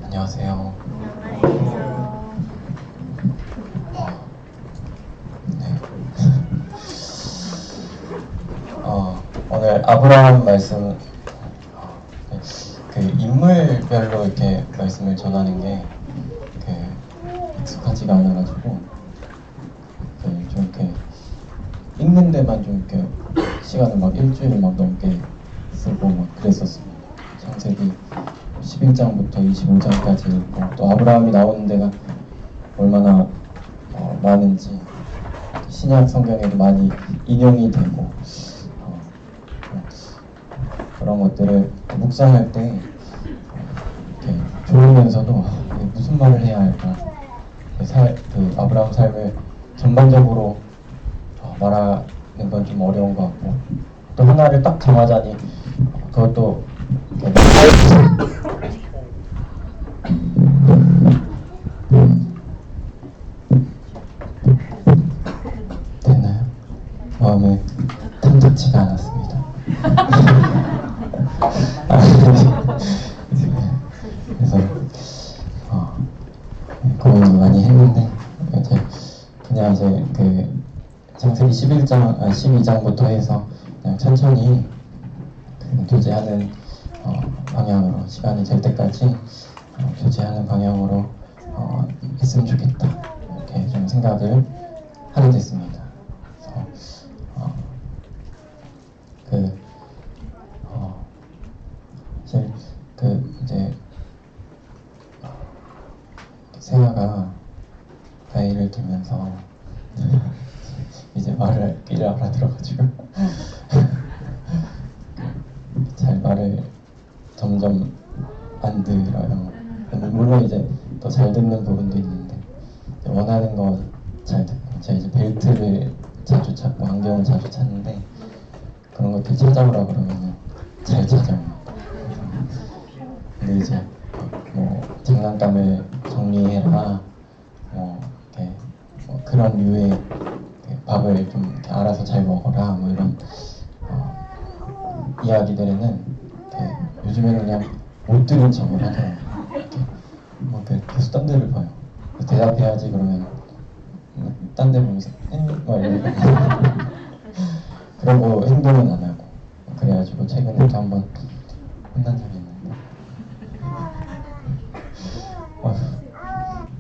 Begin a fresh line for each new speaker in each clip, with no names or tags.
안녕하세요.
안녕하세요.
네. 오늘 아브라함 말씀, 네. 그 인물별로 이렇게 말씀을 전하는 게 익숙하지가 않아가지고 좀 이렇게 읽는 데만 좀 이렇게 시간을 막 일주일 막 넘게 쓰고 막 그랬었습니다. 창세기 11장부터 25장까지 읽고 또 아브라함이 나오는 데가 얼마나 많은지 신약 성경에도 많이 인용이 되고 그런 것들을 묵상할 때 이렇게 좋으면서도 이게 무슨 말을 해야 할까, 그 아브라함 삶을 전반적으로 말하는 건 좀 어려운 것 같고, 또 하나를 딱 정하자니 그것도 이렇게 됐나요? 마음에 탐탁치가 않았습니다. 그래서 고민을 많이 했는데 그냥 그 창세기 12장부터 해서 그냥 천천히 교제하는 방향으로, 시간이 될 때까지 교제하는 방향으로 했으면 좋겠다, 이렇게 좀 생각을 하게 됐습니다. 사실 이제 세아가 나이를 들면서 이제 말을 끼를 알아들어가지고 잘 말을 점점 안 들어요. 물론 이제 더 잘 듣는 부분도 있는데, 원하는 거 잘 듣고, 제가 이제 벨트를 자주 찾고 안경을 자주 찾는데 그런 것들 찾아오라 그러면 잘 찾아옵니다. 근데 이제 뭐 장난감을 정리해라, 이렇게 그런 류의 밥을 좀 이렇게 알아서 잘 먹어라, 뭐 이런 이야기들에는 요즘에는 그냥 못 들은 척을 하더라고요. 이렇게 계속 딴 데를 봐요. 대답해야지 그러면 딴 데 보면서 막 이러고 그러고 행동은 안 하고, 그래가지고 최근에 또 한번 혼난 적이 있는데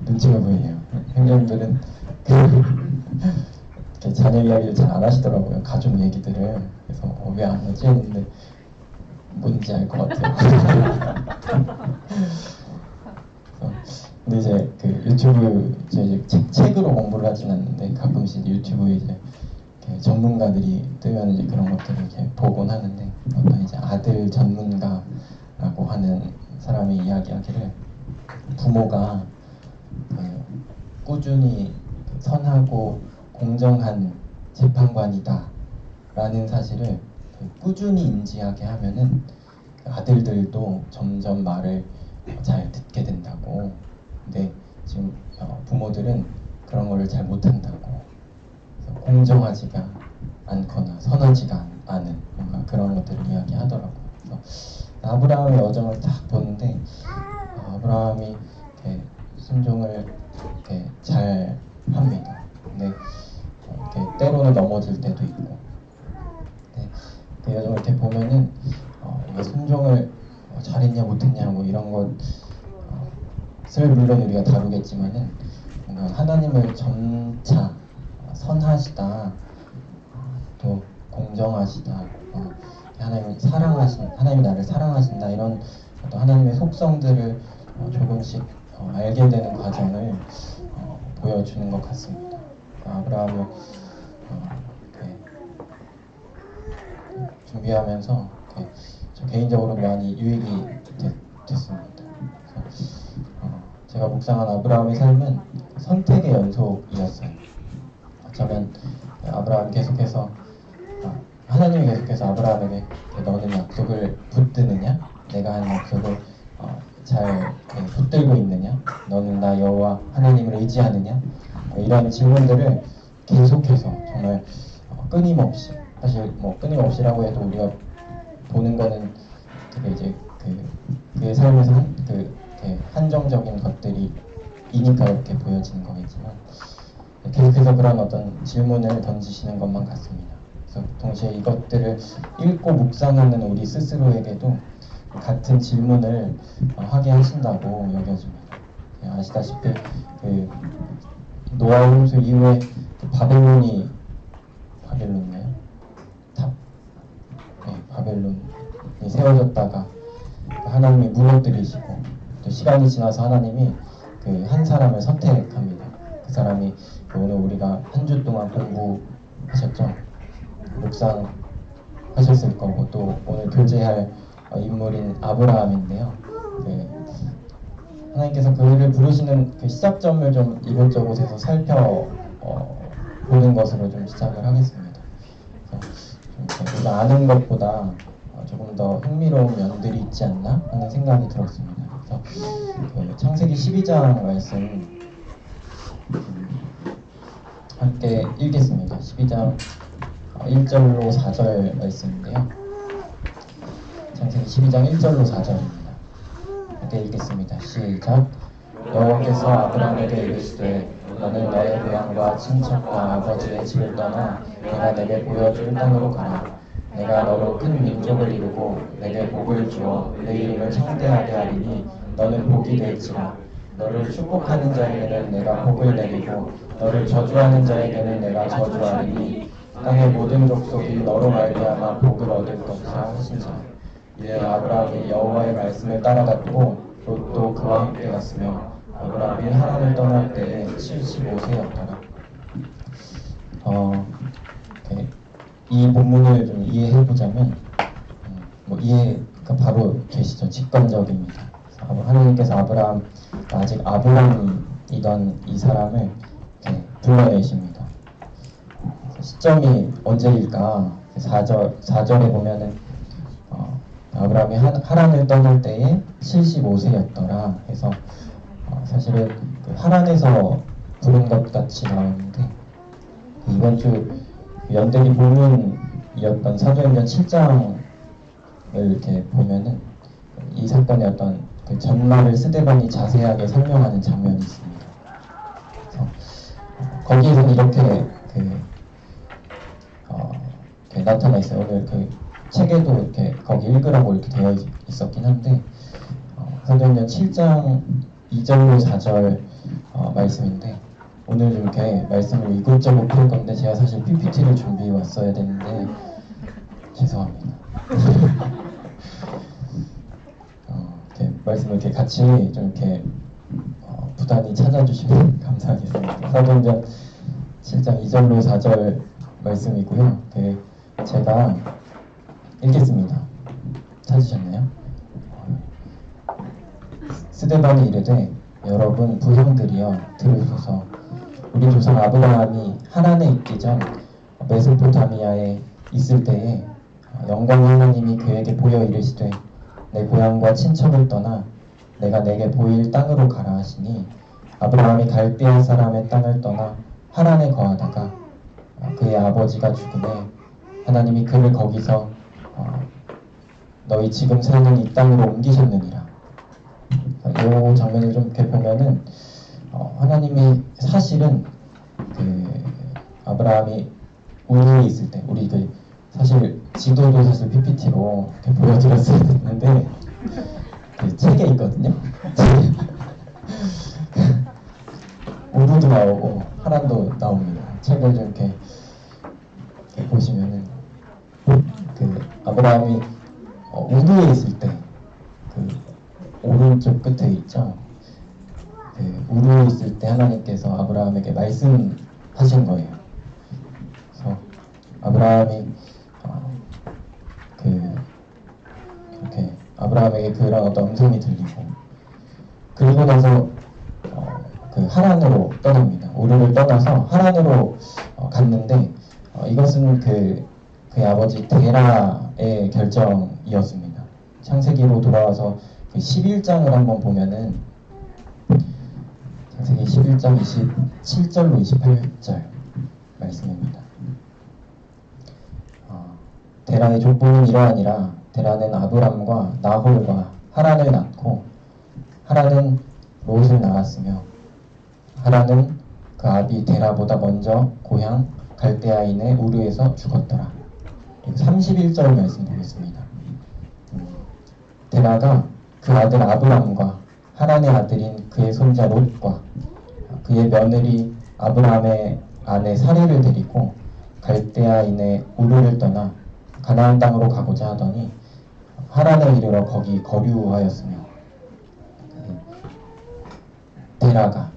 눈치가 보이네요. 형님들은 이렇게 자녀 이야기를 잘 안 하시더라고요. 가족 얘기들을. 그래서 왜 안 하지 했는데 뭔지 알 것 같아요. 근데 이제 그 유튜브, 이제 책으로 공부를 하진 않는데 가끔씩 유튜브에 이제 전문가들이 뜨면 이제 그런 것들을 이렇게 보곤 하는데, 어떤 이제 아들 전문가라고 하는 사람이 이야기하기를, 부모가 꾸준히 선하고 공정한 재판관이다 라는 사실을 꾸준히 인지하게 하면은 아들들도 점점 말을 잘 듣게 된다고. 근데 지금 부모들은 그런 거를 잘 못한다고. 공정하지가 않거나 선하지가 않은 뭔가 그런 것들을 이야기하더라고요. 그래서 아브라함의 여정을 딱 보는데, 아브라함이 순종을 잘 합니다. 근데 때로는 넘어질 때도 있고, 그 여정을 이렇게 보면은 순종을 잘했냐 못했냐 뭐 이런 것을 물론 우리가 다루겠지만은, 뭔가 하나님을 점차 선하시다, 또 공정하시다, 하나님이 나를 사랑하신다, 이런 어떤 하나님의 속성들을 조금씩 알게 되는 과정을 보여주는 것 같습니다. 아브라함을 준비하면서 저 개인적으로 많이 유익이 됐습니다. 제가 묵상한 아브라함의 삶은 선택의 연속이었어요. 어쩌면 아브라함이 계속해서 하나님이 계속해서 아브라함에게 너는 약속을 붙드느냐, 내가 한 약속을 잘 붙들고 있느냐, 너는 나 여호와 하나님을 의지하느냐, 이런 질문들을 계속해서 정말 끊임없이, 사실 뭐 끊임없이라고 해도 우리가 보는 거는 그게 이제 그의 삶에서 이렇게 한정적인 것들이니까 이렇게 보여지는 거겠지만 계속해서 그런 어떤 질문을 던지시는 것만 같습니다. 그래서 동시에 이것들을 읽고 묵상하는 우리 스스로에게도 같은 질문을 하게 하신다고 여겨집니다. 아시다시피 그 노아의 홍수 이후에 그 바벨론이나요? 바벨론이 세워졌다가 하나님이 무너뜨리시고 또 시간이 지나서 하나님이 그 한 사람을 선택합니다. 그 사람이 오늘 우리가 한 주 동안 공부하셨죠? 묵상하셨을 거고 또 오늘 교제할 인물인 아브라함인데요. 하나님께서 그를 부르시는 그 시작점을 좀 이곳저곳에서 살펴보는 것으로 좀 시작을 하겠습니다. 그래서 우리가 아는 것보다 조금 더 흥미로운 면들이 있지 않나 하는 생각이 들었습니다. 그래서 그 창세기 12장 말씀 함께 읽겠습니다. 12장 1절로 4절 말씀인데요. 창세기 12장 1절로 4절입니다. 함께 읽겠습니다. 시작. 여호와께서 아브라함에게 이르시되 너는 너의 고향과 친척과 아버지의 집을 떠나 내가 내게 보여줄 땅으로 가라. 내가 너로 큰 민족을 이루고 내게 복을 주어 내 이름을 창대하게 하리니 너는 복이 될지라. 너를 축복하는 자에게는 내가 복을 내리고 너를 저주하는 자에게는 내가 저주하리니 땅의 모든 족속이 너로 말미암아 복을 얻을 것이라 하시니라. 이에 아브라함이 여호와의 말씀을 따라갔고 롯도 그와 함께 갔으며 아브라함이 하란을 떠날 때에 75세였더라. 이 본문을 좀 이해해보자면 이해가 바로 되시죠. 직관적입니다. 하나님께서 아브라함, 아직 아브라함이던 이 사람을 이렇게 불러내십니다. 시점이 언제일까? 4절에 보면은 아브라함이 하란을 떠날 때에 75세였더라 해서 사실은 그 하란에서 부른 것 같이 나오는데 이번 주 연대리 본문이었던 사도행전 7장을 이렇게 보면은 이 사건의 어떤 그 전말을 스데반이 자세하게 설명하는 장면이 있습니다. 그래서 거기에서 이렇게 이렇게 나타나 있어요. 오늘 그 책에도 이렇게 거기 읽으라고 이렇게 되어 있었긴 한데 사도행전 7장 2절로 4절 말씀인데 오늘 좀 이렇게 말씀을 이곳저곳 펼 건데 제가 사실 PPT를 준비해 왔어야 되는데 죄송합니다. 이렇게 말씀을 이렇게 같이 좀 이렇게 부단히 찾아주시면 감사하겠습니다. 사도행전 7장 2절로 4절 말씀이고요. 제가 읽겠습니다. 찾으셨나요? 스데반이 이르되 여러분 부형들이여 들으소서. 우리 조상 아브라함이 하란에 있기 전 메소포타미아에 있을 때에 영광의 하나님이 그에게 보여 이르시되 내 고향과 친척을 떠나 내가 내게 보일 땅으로 가라 하시니 아브라함이 갈대아 사람의 땅을 떠나 하란에 거하다가 그의 아버지가 죽음에 하나님이 그를 거기서 너희 지금 사는 이 땅으로 옮기셨느니라. 이 장면을 좀 이렇게 보면은 하나님이 사실은 그 아브라함이 우리에 있을 때 우리 사실 지도도 사실 PPT로 이렇게 보여드렸어야 했는데 그 책에 있거든요. 우르도 나오고 하란도 나옵니다. 책을 좀 이렇게 보시면은 그 아브라함이 우르에 있을 때 그 오른쪽 끝에 있죠. 우르에 있을 때 하나님께서 아브라함에게 말씀하신 거예요. 그래서 아브라함이 이렇게 아브라함에게 그런 어떤 음성이 들리고 그리고 나서 그 하란으로 떠납니다. 우르를 떠나서 하란으로 갔는데 이것은 그의 아버지 데라의 결정이었습니다. 창세기로 돌아와서 그 11장을 한번 보면은 창세기 11장 27절로 28절 말씀입니다. 데라의 족보는 이러하니라. 데라는 아브람과 나홀과 하란을 낳고 하라는 롯을 낳았으며 하라는 그 아비 데라보다 먼저 고향 갈대아인의 우르에서 죽었더라. 31절 말씀 보겠습니다. 데라가 그 아들 아브람과 하란의 아들인 그의 손자 롯과 그의 며느리 아브람의 아내 사리를 데리고 갈대아인의 우르를 떠나 가나안 땅으로 가고자 하더니 하란에 이르러 거기 거류하였으며 데라가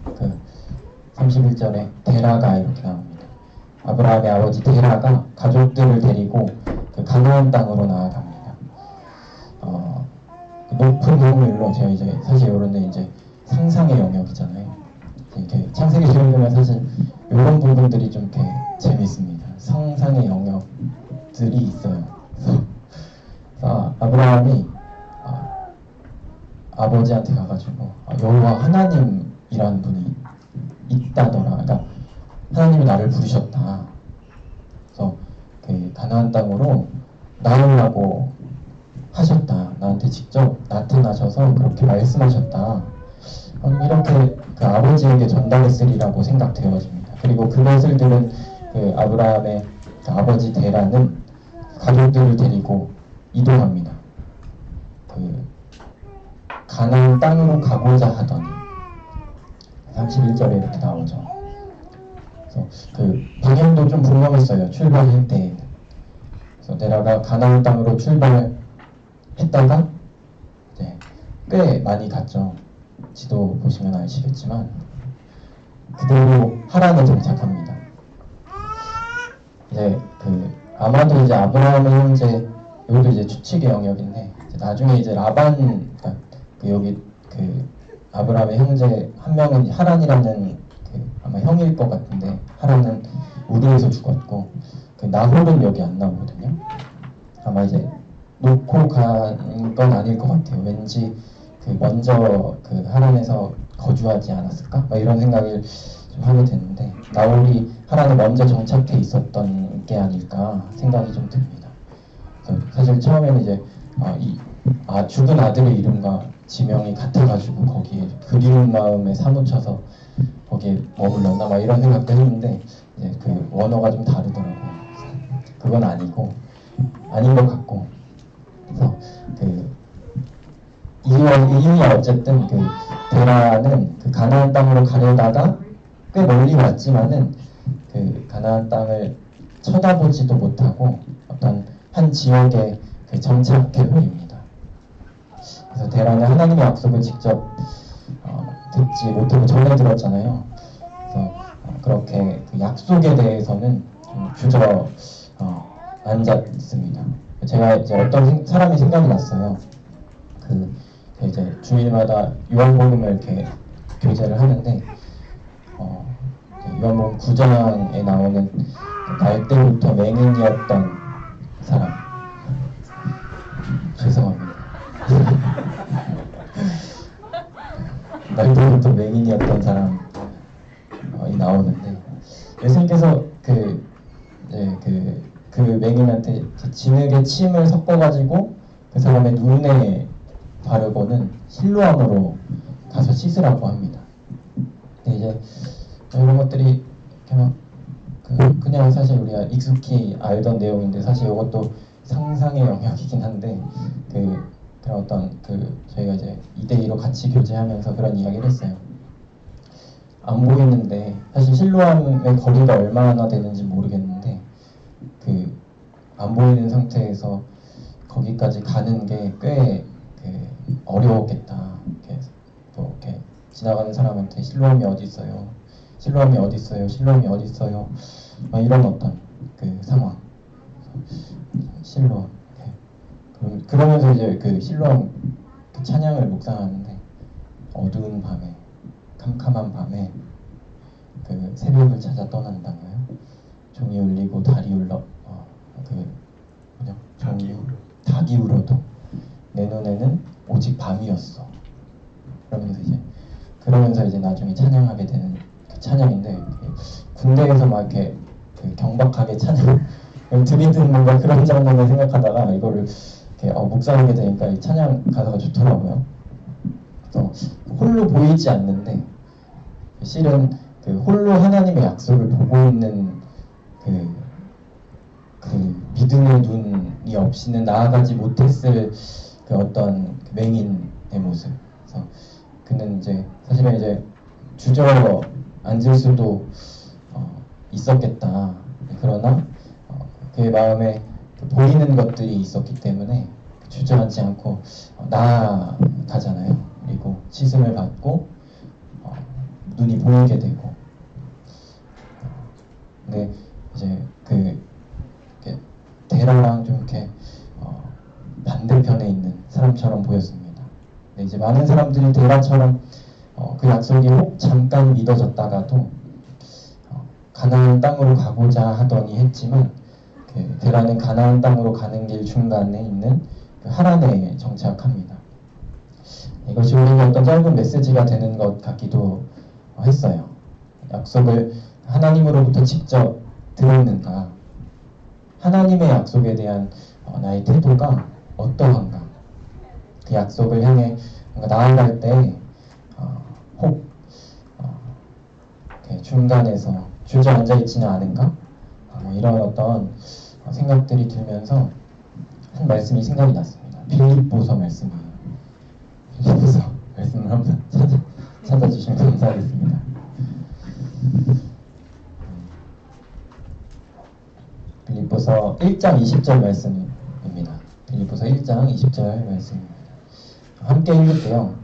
31절에 데라가 이렇게 나옵니다. 아브라함의 아버지 데라가 가족들을 데리고 그 가나안 땅으로 나아갑니다. 높은 확률로 제가 이제 사실 이런데 이제 상상의 영역이잖아요. 이렇게 창세기 읽으면 사실 이런 부분들이 좀 이렇게 재밌습니다. 상상의 영역들이 있어요. 그래서 아브라함이 아버지한테 가가지고 여호와 하나님이라는 분이 있다더라. 그러니까 하나님이 나를 부르셨다. 그래서 그 가나안 땅으로 나오라고 하셨다. 나한테 직접 나타나셔서 그렇게 말씀하셨다. 이렇게 그 아버지에게 전달했으리라고 생각되어집니다. 그리고 그것을 들은 그 아브라함의 그 아버지 데라는 가족들을 데리고 이동합니다. 그 가나안 땅으로 가고자 하더니 31절에 이렇게 나오죠. 그래서 그 방향도 좀 분명했어요. 출발할 때에는. 그래서 데라가 가나안 땅으로 출발했다가 이제 꽤 많이 갔죠. 지도 보시면 아시겠지만 그대로 하란에 정착합니다. 이제 아마도 이제 아브라함의 형제, 여기도 이제 추측의 영역인데 이제 나중에 이제 라반, 그러니까 여기 아브라함의 형제 한 명은 하란이라는 아마 형일 것 같은데 하란은 우르에서 죽었고 나홀은 여기 안 나오거든요. 아마 이제 놓고 간 건 아닐 것 같아요. 왠지 먼저 하란에서 거주하지 않았을까? 이런 생각을 좀 하게 됐는데 나홀이 하란에 먼저 정착해 있었던 게 아닐까 생각이 좀 듭니다. 사실 처음에는 이제 죽은 아들의 이름과 지명이 같아가지고 거기에 그리운 마음에 사무쳐서 거기에 머물렀나 이런 생각도 했는데 이제 원어가 좀 다르더라고요. 그건 아닌 것 같고 그래서 이유야 어쨌든 데라는 가나안 땅으로 가려다가 꽤 멀리 왔지만은 가나안 땅을 쳐다보지도 못하고 어떤 한 지역에 정착해 버립니다. 그래서 데라는 하나님의 약속을 직접 듣지 못하고 전해 들었잖아요. 그래서 그렇게 약속에 대해서는 좀 주저앉았습니다. 제가 이제 어떤 사람이 생각이 났어요. 이제 주일마다 요한복음을 이렇게 교제를 하는데 요한복음 9장에 나오는 날 때부터 맹인이었던 사람, 죄송합니다. 날 때부터 맹인이었던 사람이 나오는데 예수님께서 그 맹인한테 진흙에 침을 섞어가지고 그 사람의 눈에 바르고는 실로암으로 가서 씻으라고 합니다. 근데 이제 이런 것들이 그냥 사실 우리가 익숙히 알던 내용인데 사실 이것도 상상의 영역이긴 한데 그런 어떤 저희가 이제 2대2로 같이 교제하면서 그런 이야기를 했어요. 안 보이는데 사실 실로암의 거리가 얼마나 되는지 모르겠는데 안 보이는 상태에서 거기까지 가는 게 꽤 어려웠겠다. 이렇게 지나가는 사람한테 실로암이 어디 있어요? 실로암이 어디 있어요? 실로암이 어디 있어요? 이런 어떤 상황. 실로암. 그러면서 이제 실로암 찬양을 묵상하는데 어두운 밤에 캄캄한 밤에 새벽을 찾아 떠난다고요. 종이 울리고 달이 울러 닭이 울어도 내 눈에는 오직 밤이었어. 그러면서 이제 나중에 찬양하게 되는 찬양인데 군대에서 막 이렇게 경박하게 찬양 들이든 뭔가 그런 장면을 생각하다가 이거를 이렇게 묵상하게 되니까 이 찬양 가사가 좋더라고요. 그래서 홀로 보이지 않는데 실은 그 홀로 하나님의 약속을 보고 있는 그 믿음의 눈이 없이는 나아가지 못했을 그 어떤 그 맹인의 모습. 그래서 그는 이제 사실은 이제 주저앉을 수도 있었겠다. 그러나 그의 마음에 그 보이는 것들이 있었기 때문에 주저앉지 않고 나아가잖아요. 그리고 씻음을 받고 눈이 보이게 되고. 근데 이제 데라랑 좀 이렇게 반대편에 있는 사람처럼 보였습니다. 근데 이제 많은 사람들이 데라처럼 그 약속이 혹 잠깐 믿어졌다가도 가나안 땅으로 가고자 하더니 했지만 데라는 가나안 땅으로 가는 길 중간에 있는 그 하란에 정착합니다. 이것이 우리에게 어떤 짧은 메시지가 되는 것 같기도 했어요. 약속을 하나님으로부터 직접 들었는가? 하나님의 약속에 대한 나의 태도가 어떠한가? 그 약속을 향해 뭔가 나아갈 때 혹 중간에서 주저앉아 있지는 않은가? 이런 어떤 생각들이 들면서 한 말씀이 생각이 났습니다. 빌립보서 말씀이에요. 빌립보서 말씀을 한번 찾아주시면 감사하겠습니다. 빌립보서 1장 20절 말씀입니다. 빌립보서 1장 20절 말씀입니다. 함께 읽을게요.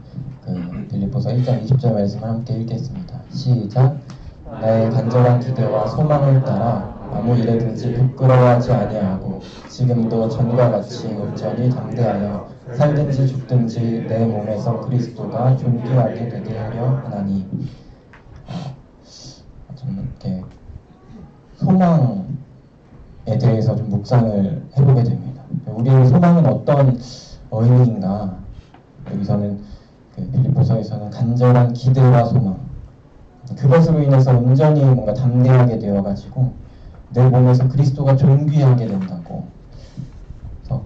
빌립보서 1장 20절 말씀을 함께 읽겠습니다. 시작. 나의 간절한 기대와 소망을 따라 아무 일에든지 부끄러워하지 아니하고 지금도 전과 같이 온전히 담대하여 살든지 죽든지 내 몸에서 그리스도가 존귀하게 되게 하려 하나니. 좀 이렇게 소망에 대해서 좀 묵상을 해보게 됩니다. 우리의 소망은 어떤 의미인가? 여기서는 빌립보서에서는 간절한 기대와 소망, 그것으로 인해서 온전히 뭔가 담대하게 되어가지고 내 몸에서 그리스도가 존귀하게 된다고. 그래서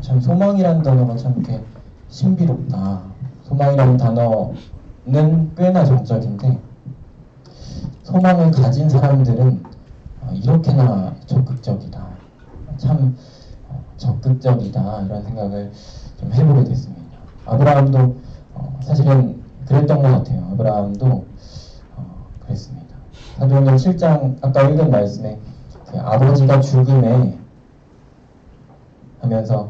참 소망이라는 단어가 참 이렇게 신비롭다. 소망이라는 단어는 꽤나 정적인데 소망을 가진 사람들은 이렇게나 적극적이다. 참 적극적이다. 이런 생각을 좀 해보게 됐습니다. 아브라함도 사실은 그랬던 것 같아요. 아브라함도 그랬습니다. 사도행전 7장 아까 읽은 말씀에 그 아버지가 죽음에 하면서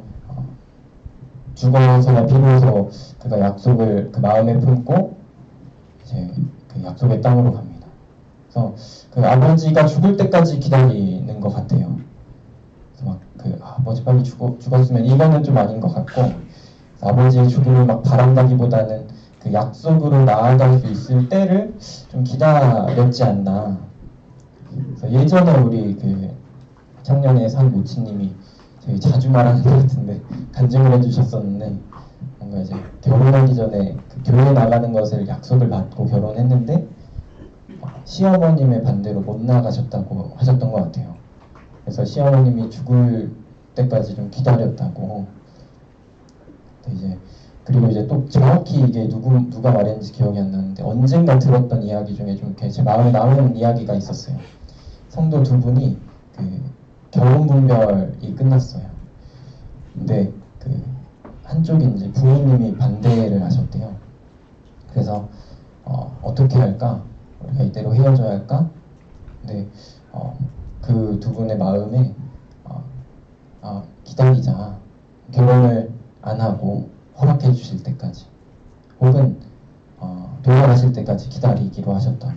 죽어서야 비로소 그가 약속을 그 마음에 품고 이제 그 약속의 땅으로 갑니다. 그래서 그 아버지가 죽을 때까지 기다리는 것 같아요. 그래서 막 그 아버지 빨리 죽었으면 이거는 좀 아닌 것 같고, 아버지의 죽음을 막 바란다기보다는 그 약속으로 나아갈 수 있을 때를 좀 기다렸지 않나. 그래서 예전에 우리 그 청년의 산 모치님이 되게 자주 말하는 것 같은데 간증을 해주셨었는데, 뭔가 이제 결혼하기 전에 그 교회 나가는 것을 약속을 받고 결혼했는데 시어머님의 반대로 못 나가셨다고 하셨던 것 같아요. 그래서 시어머님이 죽을 때까지 좀 기다렸다고. 이제 그리고 이제 또 정확히 이게 누가 말했는지 기억이 안 나는데 언젠가 들었던 이야기 중에 좀 이렇게 제 마음에 남은 이야기가 있었어요. 성도 두 분이 그 결혼 분별이 끝났어요. 근데 그 한쪽이 이제 부모님이 반대를 하셨대요. 그래서 어떻게 할까? 우리가 이대로 헤어져야 할까? 근데 그 두 분의 마음에 기다리자. 결혼을 안 하고 허락해 주실 때까지, 혹은 돌아가실 때까지 기다리기로 하셨다고.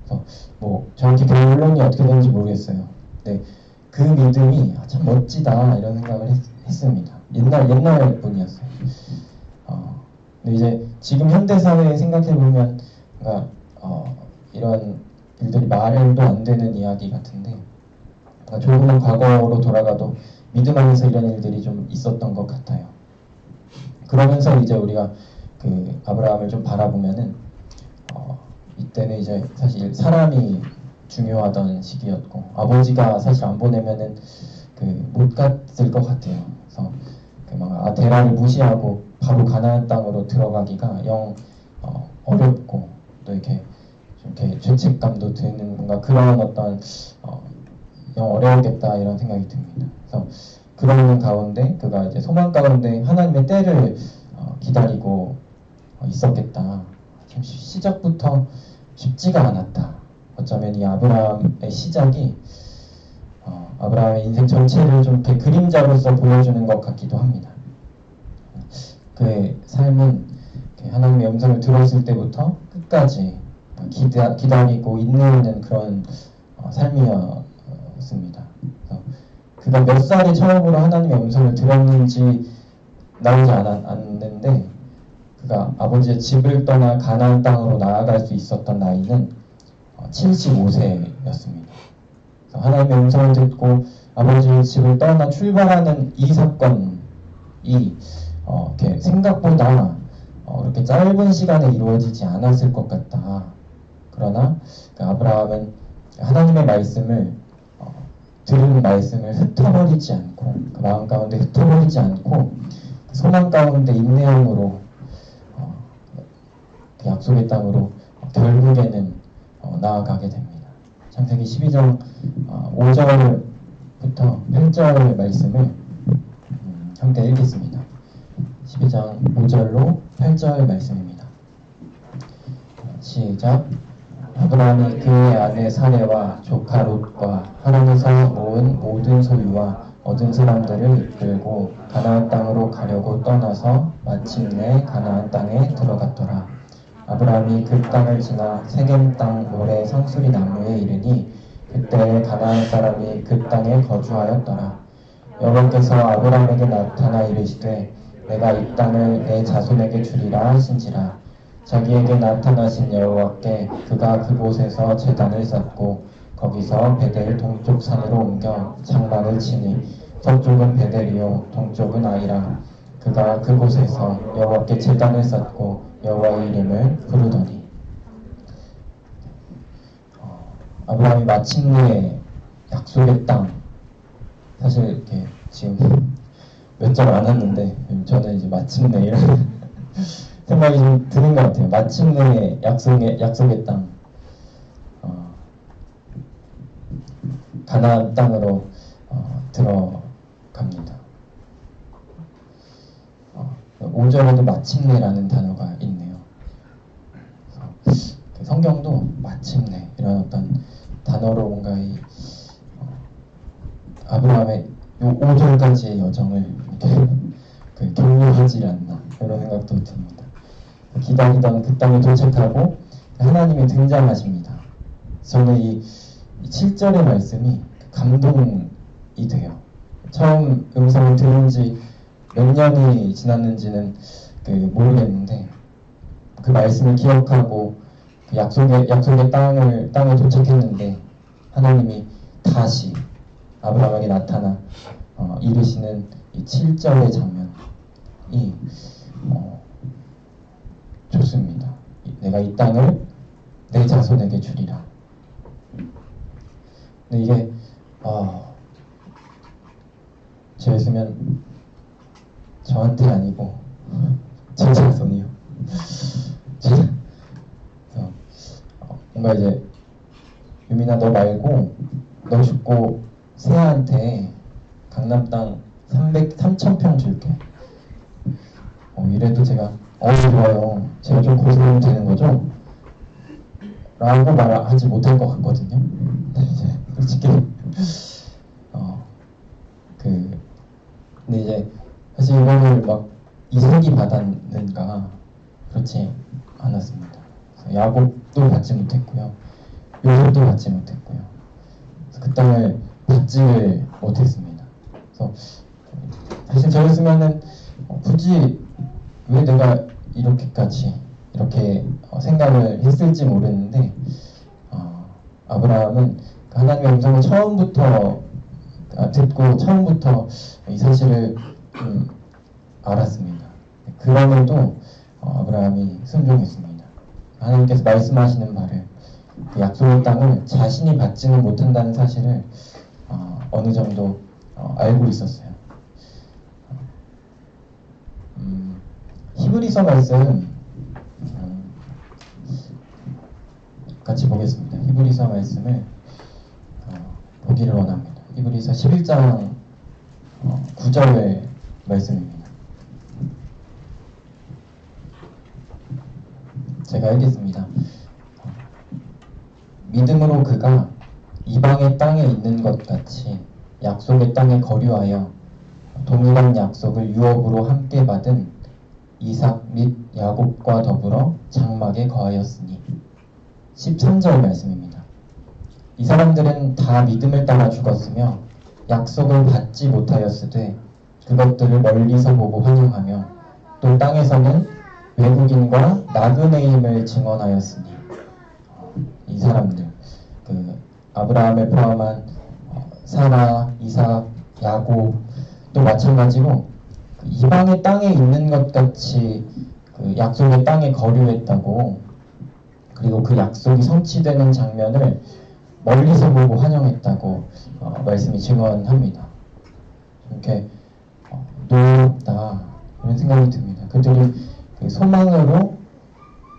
그래서 뭐 정확히 결론이 어떻게 되는지 모르겠어요. 근데 그 믿음이 참 멋지다 이런 생각을 했습니다. 옛날 분이었어요. 근데 이제 지금 현대 사회에 생각해 보면 그러니까 이런 일들이 말도 안 되는 이야기 같은데, 그러니까 조금은 과거로 돌아가도 믿음 안에서 이런 일들이 좀 있었던 것 같아요. 그러면서 이제 우리가 그 아브라함을 좀 바라보면은 이때는 이제 사실 사람이 중요하던 시기였고, 아버지가 사실 안 보내면은 그 못 갔을 것 같아요. 그래서 그 막 데라를 무시하고 바로 가나안 땅으로 들어가기가 영 어렵고 또 이렇게 좀 이렇게 죄책감도 드는 뭔가 그런 어떤 영 어려우겠다 이런 생각이 듭니다. 그래서 그런 가운데 그가 이제 소망 가운데 하나님의 때를 기다리고 있었겠다. 참 시작부터 쉽지가 않았다. 어쩌면 이 아브라함의 시작이 아브라함의 인생 전체를 좀 이렇게 그림자로서 보여주는 것 같기도 합니다. 그의 삶은 하나님의 음성을 들었을 때부터 끝까지 기다리고 인내하는 그런 삶이었습니다. 그가 몇 살에 처음으로 하나님의 음성을 들었는지 나오지 않았는데 그가 아버지의 집을 떠나 가나안 땅으로 나아갈 수 있었던 나이는 75세였습니다. 하나님의 음성을 듣고 아버지의 집을 떠나 출발하는 이 사건이 이렇게 생각보다 이렇게 짧은 시간에 이루어지지 않았을 것 같다. 그러나 아브라함은 하나님의 말씀을 들은 말씀을 흩어버리지 않고 그 마음 가운데 흩어버리지 않고 그 소망 가운데 인내함으로 그 약속의 땅으로 결국에는 나아가게 됩니다. 창세기 12장 5절부터 8절 말씀을 함께 읽겠습니다. 12장 5절로 8절 말씀입니다. 시작. 아브라함이 그의 아내 사레와 조카 롯과 하란에서 모은 모든 소유와 얻은 사람들을 이끌고 가나안 땅으로 가려고 떠나서 마침내 가나안 땅에 들어갔더라. 아브라함이 그 땅을 지나 세겜 땅 모래 상수리 나무에 이르니 그때 가나안 사람이 그 땅에 거주하였더라. 여호와께서 아브라함에게 나타나 이르시되 내가 이 땅을 내 자손에게 주리라 하신지라. 자기에게 나타나신 여호와께 그가 그곳에서 제단을 쌓고 거기서 베델 동쪽 산으로 옮겨 장막을 치니 서쪽은 베델이요 동쪽은 아이라. 그가 그곳에서 여호와께 제단을 쌓고 여호와의 이름을 부르더니. 아브라함이 마침내 약속의 땅, 사실 이렇게 지금 몇 절 안 왔는데 저는 이제 마침내 이런 생각이 좀 드는 것 같아요. 마침내 약속의 땅, 가나안 땅으로 들어갑니다. 5절에도 마침내라는 단어가 있네요. 성경도 마침내 이런 어떤 단어로 뭔가 이 아브라함의 요 5절까지의 여정을 이렇게 격려하지 않나 이런 생각도 듭니다. 기다리던 그 땅에 도착하고 하나님이 등장하십니다. 저는 이 7절의 말씀이 감동이 돼요. 처음 음성을 들은 지 몇 년이 지났는지는 모르겠는데 그 말씀을 기억하고 그 약속의 땅에 도착했는데 하나님이 다시 아브라함에게 나타나 이르시는 이 7절의 장면이 좋습니다. 내가 이 땅을 내 자손에게 주리라. 근데 이게 저였으면 저한테 아니고 제 자손이요. 뭔가 이제 유민아 너 말고 너 죽고 세아한테 강남 땅 3,000평 줄게. 이래도 제가 좋아요. 제가 좀 고생하면 되는 거죠? 라고 말하지 못할 것 같거든요. 이제 솔직히 근데 이제 사실 이거를 막 이삭이 받았는가 그렇지 않았습니다. 야곱도 받지 못했고요. 요셉도 받지 못했고요. 그 땅을 받지를 못했습니다. 그래서 사실 저였으면은 굳이 왜 내가 이렇게까지 이렇게 생각을 했을지 모르는데 아브라함은 하나님의 음성을 처음부터 듣고 처음부터 이 사실을 알았습니다. 그럼에도 아브라함이 순종했습니다. 하나님께서 말씀하시는 바를 그 약속의 땅을 자신이 받지는 못한다는 사실을 어느 정도 알고 있었어요. 히브리서 말씀 같이 보겠습니다. 히브리서 말씀을 보기를 원합니다. 히브리서 11장 9절의 말씀입니다. 제가 읽겠습니다. 믿음으로 그가 이방의 땅에 있는 것 같이 약속의 땅에 거류하여 동일한 약속을 유업으로 함께 받은 이삭 및 야곱과 더불어 장막에 거하였으니 13절 말씀입니다. 이 사람들은 다 믿음을 따라 죽었으며 약속을 받지 못하였으되 그것들을 멀리서 보고 환영하며 또 땅에서는 외국인과 나그네임을 증언하였으니 이 사람들 아브라함을 포함한 사라, 이삭, 야곱 또 마찬가지로 이방의 땅에 있는 것 같이 약속의 땅에 거류했다고, 그리고 그 약속이 성취되는 장면을 멀리서 보고 환영했다고 말씀이 증언합니다. 이렇게 놀랍다 이런 생각이 듭니다. 그들이 소망으로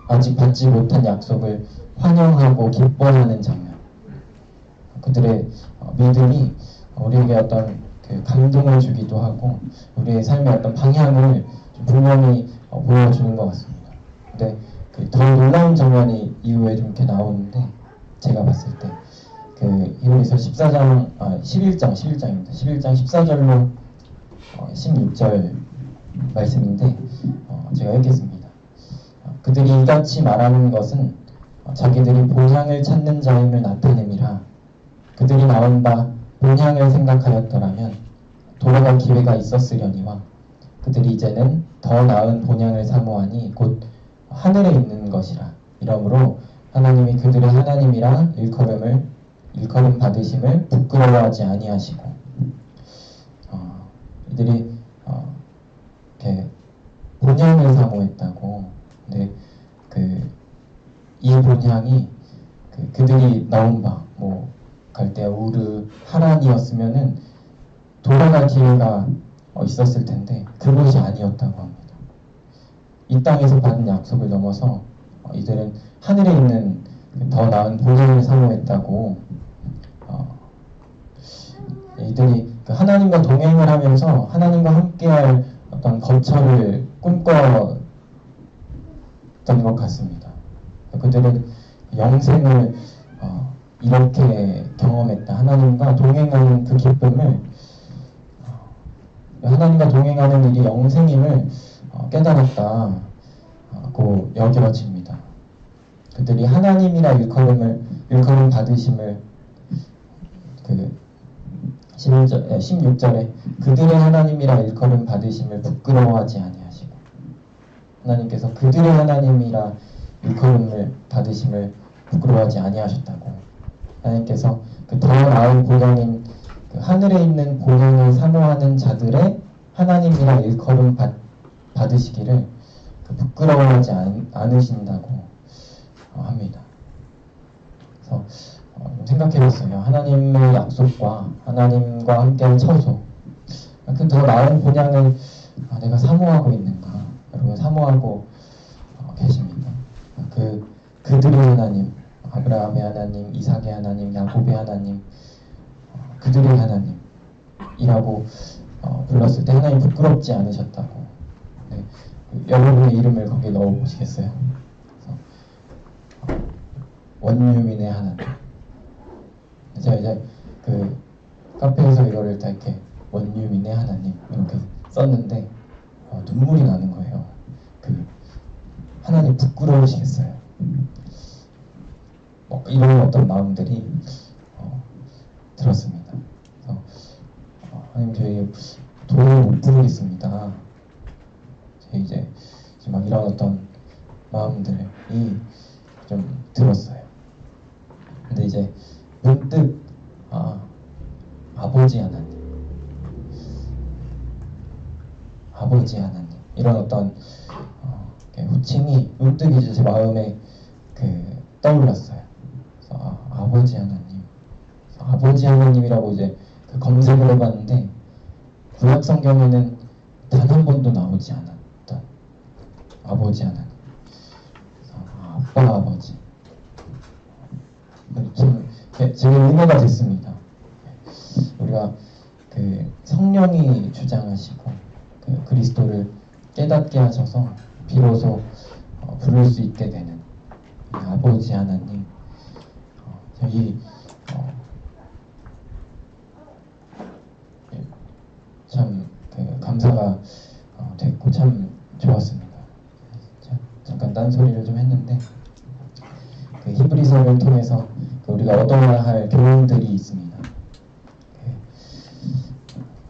아직 받지 못한 약속을 환영하고 기뻐하는 장면, 그들의 믿음이 우리에게 어떤 감동을 주기도 하고 우리의 삶의 어떤 방향을 분명히 보여주는 것 같습니다. 근데 더 놀라운 장면이 이후에 좀 이렇게 나오는데, 제가 봤을 때 히브리서 11장입니다. 11장 14절로 16절 말씀인데 제가 읽겠습니다. 그들이 이같이 말하는 것은 자기들이 본향을 찾는 자임을 나타냄이라. 그들이 나온 바 본향을 생각하였더라면 돌아갈 기회가 있었으려니와 그들이 이제는 더 나은 본향을 사모하니 곧 하늘에 있는 것이라. 이러므로 하나님이 그들의 하나님이라 일컬음 받으심을 부끄러워하지 아니하시고, 이들이 이렇게 본향을 사모했다고. 근데 이 본향이 그들이 나온 바 갈대아 우르 하란이었으면은 돌아갈 기회가 있었을 텐데 그것이 아니었다고 합니다. 이 땅에서 받은 약속을 넘어서 이들은 하늘에 있는 더 나은 본향을 사모했다고. 이들이 하나님과 동행을 하면서 하나님과 함께할 어떤 거처를 꿈꿔던 것 같습니다. 그들은 영생을 이렇게 경험했다. 하나님과 동행하는 그 기쁨을, 하나님과 동행하는 일이 영생임을 깨달았다고 여겨집니다. 그들이 하나님이라 일컬음 받으심을 16절에 그들의 하나님이라 일컬음 받으심을 부끄러워하지 아니하시고, 하나님께서 그들의 하나님이라 일컬음을 받으심을 부끄러워하지 아니하셨다고. 하나님께서 더 나은 본향인 하늘에 있는 본향을 사모하는 자들의 하나님이라 일컬음 받으시기를 부끄러워하지 않으신다고 합니다. 그래서 생각해봤어요. 하나님의 약속과 하나님과 함께한 처소, 더 나은 본향을 내가 사모하고 있는가? 여러분 사모하고 계십니까? 그들의 하나님, 아브라함의 하나님, 이삭의 하나님, 야곱의 하나님, 그들의 하나님이라고 불렀을 때 하나님 부끄럽지 않으셨다고. 네, 여러분의 이름을 거기에 넣어보시겠어요? 원유민의 하나님. 제가 이제 카페에서 이거를 다 이렇게 원유민의 하나님 이렇게 썼는데 눈물이 나는 거예요. 하나님 부끄러우시겠어요? 이런 어떤 마음들이 들었습니다. 그래서 하나님 저희 돈을 못 부르겠습니다. 이제 막 이런 어떤 마음들이 좀 들었어요. 근데 이제 문득 아버지 하나님 이런 어떤 호칭이 문득 이제 제 마음에 떠올랐어요. 그래서 아버지 하나님이라고 이제 검색을 해봤는데 구약 성경에는 단 한 번도 나오지 않았던 아버지 하나님. 그래서 아빠 아버지 제 은혜가 됐습니다. 우리가 그 성령이 주장하시고 그 그리스도를 깨닫게 하셔서 비로소 부를 수 있게 되는 아버지 하나님, 저희 참 감사가 됐고 참 좋았습니다. 잠깐 딴소리를 좀 했는데 그 히브리서를 통해서 우리가 얻어야 할 교훈들이 있습니다.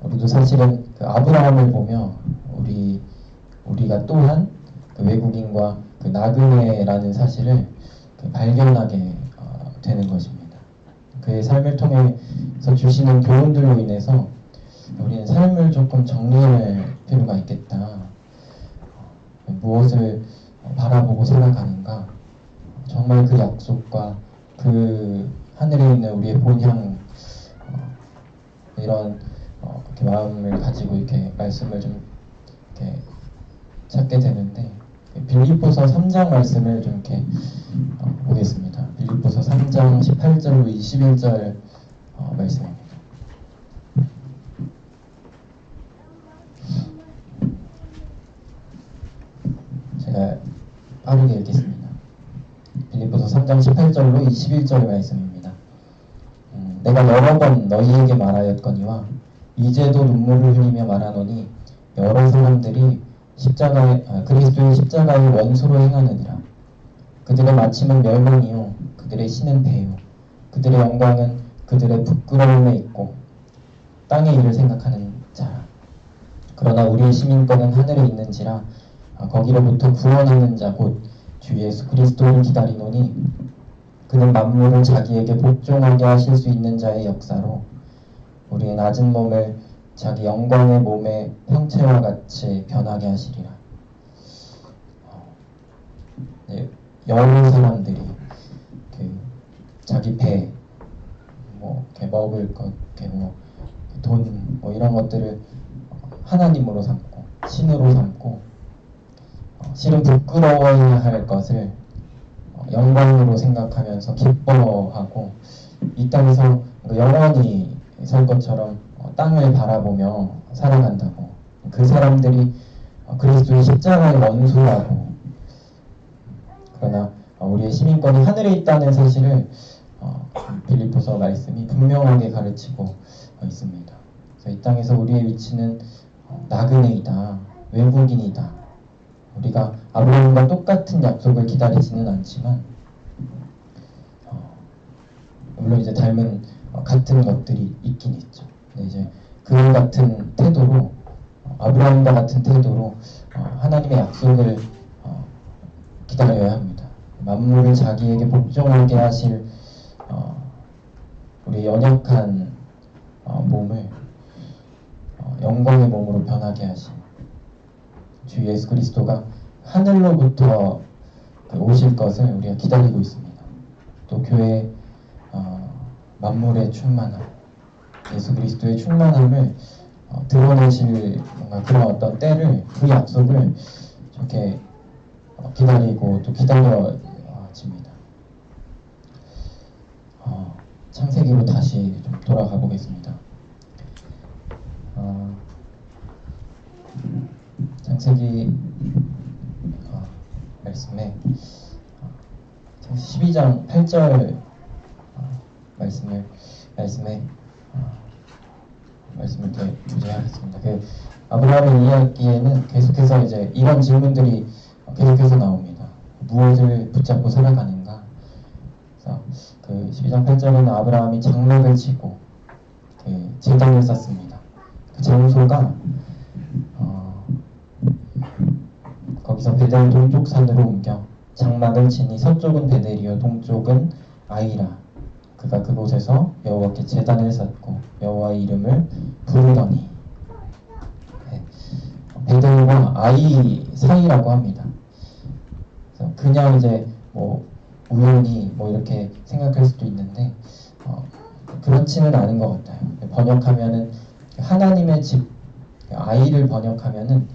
우리도 사실은 그 아브라함을 보며 우리가 또한 그 외국인과 그 나그네라는 사실을 발견하게 되는 것입니다. 그의 삶을 통해서 주시는 교훈들로 인해서 우리는 삶을 조금 정리할 필요가 있겠다. 무엇을 바라보고 살아가는가? 정말 그 약속과 그 하늘에 있는 우리의 본향, 이런 그렇게 마음을 가지고 이렇게 말씀을 좀 이렇게 찾게 되는데, 빌립보서 3장 말씀을 좀 이렇게 보겠습니다. 빌립보서 3장 18절로 21절 말씀입니다. 제가 빠르게 읽겠습니다. 빌립보서 3장 18절로 21절 말씀입니다. 내가 여러 번 너희에게 말하였거니와 이제도 눈물을 흘리며 말하노니 여러 사람들이 그리스도의 십자가의 원수로 행하느니라. 그들의 마침은 멸망이요 그들의 신은 배요 그들의 영광은 그들의 부끄러움에 있고 땅의 일을 생각하는 자라. 그러나 우리의 시민권은 하늘에 있는지라 거기로부터 구원하는 자 곧 주 예수 그리스도를 기다리노니 그는 만물을 자기에게 복종하게 하실 수 있는 자의 역사로 우리의 낮은 몸을 자기 영광의 몸의 형체와 같이 변하게 하시리라. 여러 사람들이 자기 배, 이렇게 먹을 것, 돈, 이런 것들을 하나님으로 삼고 신으로 삼고 실은 부끄러워해야 할 것을 영광으로 생각하면서 기뻐하고 이 땅에서 영원히 살 것처럼 땅을 바라보며 살아간다고. 그 사람들이 그리스도의 십자가의 원수라고. 그러나 우리의 시민권이 하늘에 있다는 사실을 빌립보서 말씀이 분명하게 가르치고 있습니다. 그래서 이 땅에서 우리의 위치는 나그네이다, 외국인이다. 우리가 아브라함과 똑같은 약속을 기다리지는 않지만 물론 이제 닮은 같은 것들이 있긴 있죠. 근데 이제 그 같은 태도로 아브라함과 같은 태도로 하나님의 약속을 기다려야 합니다. 만물을 자기에게 복종하게 하실 우리의 연약한 몸을 영광의 몸으로 변하게 하신 주 예수 그리스도가 하늘로부터 오실 것을 우리가 기다리고 있습니다. 또 교회 만물의 충만함, 예수 그리스도의 충만함을 드러내실 뭔가 그런 어떤 때를, 그 약속을 이렇게 기다리고 또 기다려집니다. 창세기로 다시 좀 돌아가 보겠습니다. 창세기 말씀에 12장 8절 말씀을 이렇게 주제하겠습니다. 아브라함의 이야기에는 계속해서 이제 이런 질문들이 계속해서 나옵니다. 무엇을 붙잡고 살아가는가? 그래서 그 12장 8절에는 아브라함이 장막을 치고 제단을 쌓습니다. 그 장소가 거기서 베델 동쪽 산으로 옮겨 장막을 치니 서쪽은 베델이요 동쪽은 아이라. 그가 그곳에서 여호와께 제단을 쌓고 여호와의 이름을 부르더니. 베델과 아이 사이라고 합니다. 그래서 그냥 이제 우연히 이렇게 생각할 수도 있는데 그렇지는 않은 것 같아요. 번역하면은 하나님의 집, 아이를 번역하면은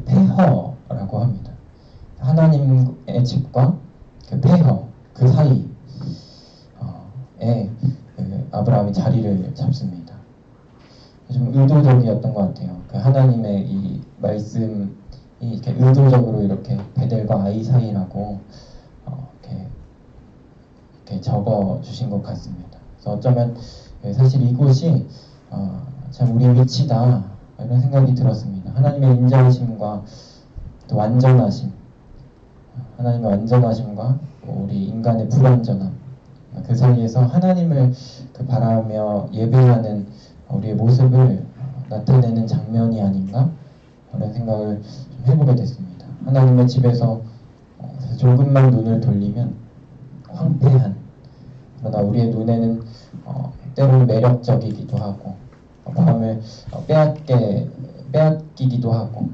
폐허라고 합니다. 하나님의 집과 폐허, 그 사이에 아브라함이 자리를 잡습니다. 좀 의도적이었던 것 같아요. 그 하나님의 이 말씀이 이렇게 의도적으로 이렇게 베델과 아이 사이라고 이렇게 적어 주신 것 같습니다. 그래서 어쩌면 사실 이곳이 참 우리의 위치다 이런 생각이 들었습니다. 하나님의 인자하심과 또 완전하심, 하나님의 완전하심과 우리 인간의 불완전함, 그 사이에서 하나님을 바라며 예배하는 우리의 모습을 나타내는 장면이 아닌가 그런 생각을 좀 해보게 됐습니다. 하나님의 집에서 조금만 눈을 돌리면 황폐한, 그러나 우리의 눈에는 때로는 매력적이기도 하고 마음을 빼앗기기도 하고,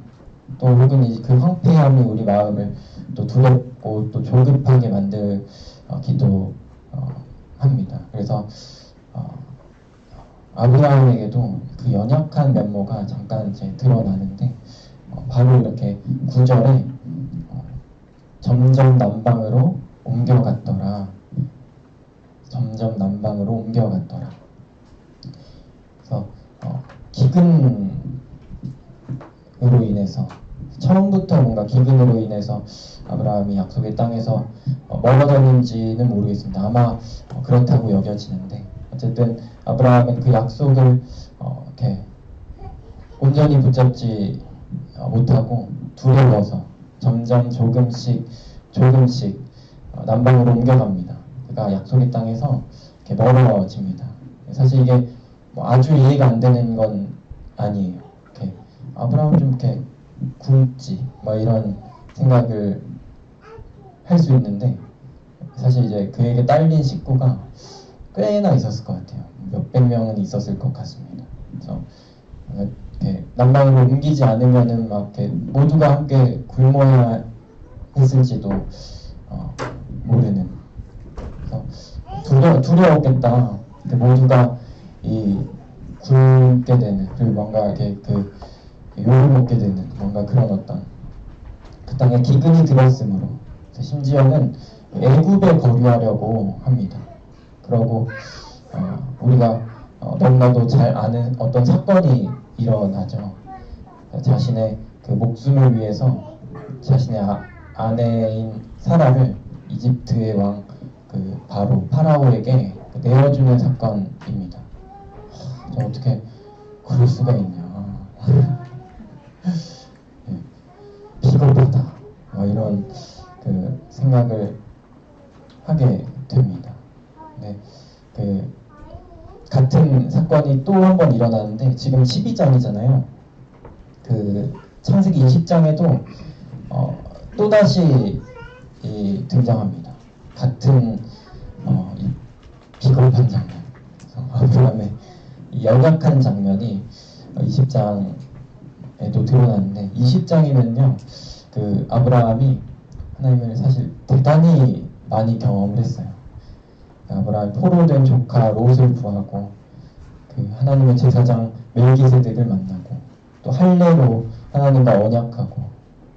또 혹은 그 황폐함이 우리 마음을 또 두렵고 또 조급하게 만들기도 합니다. 그래서 아브라함에게도 그 연약한 면모가 잠깐 이제 드러나는데 바로 이렇게 9절에 점점 남방으로 옮겨갔더라. 점점 남방으로 옮겨갔더라. 그래서 기근으로 인해서, 처음부터 뭔가 기근으로 인해서 아브라함이 약속의 땅에서 멀어졌는지는 모르겠습니다. 아마 그렇다고 여겨지는데, 어쨌든 아브라함은 그 약속을 이렇게 온전히 붙잡지 못하고 두려워서 점점 조금씩 남방으로 옮겨갑니다. 그가 약속의 땅에서 이렇게 멀어집니다. 사실 이게 아주 이해가 안 되는 건 아니에요. 이렇게 아브라함은 좀 이렇게 굶지 이런 생각을 할 수 있는데, 사실 이제 그에게 딸린 식구가 꽤나 있었을 것 같아요. 몇백 명은 있었을 것 같습니다. 그래서 이렇게 남방으로 옮기지 않으면은 막 이렇게 모두가 함께 굶어야 했을지도 모르는. 그래서 두려웠겠다. 모두가 굶게 되는, 그리고 뭔가 이렇게 욕을 먹게 되는 뭔가 그런 어떤 그 땅에 기근이 들었으므로 심지어는 애굽에 거류하려고 합니다. 그러고 우리가 너무나도 잘 아는 어떤 사건이 일어나죠. 자신의 그 목숨을 위해서 자신의 아내인 사라를 이집트의 왕 바로 파라오에게 내어주는 사건입니다. 어떻게 그럴 수가 있냐. 비겁하다. 이런 생각을 하게 됩니다. 네, 같은 사건이 또 한 번 일어나는데, 지금 12장이잖아요. 창세기 20장에도 또다시 등장합니다. 같은 이 비겁한 장면, 아브라함의 연약한 장면이 20장에도 드러나는데, 20장이면요 아브라함이 하나님을 사실 대단히 많이 경험을 했어요. 아브라함이 포로된 조카 롯을 구하고 하나님의 제사장 멜기세덱을 만나고, 또 할례로 하나님과 언약하고,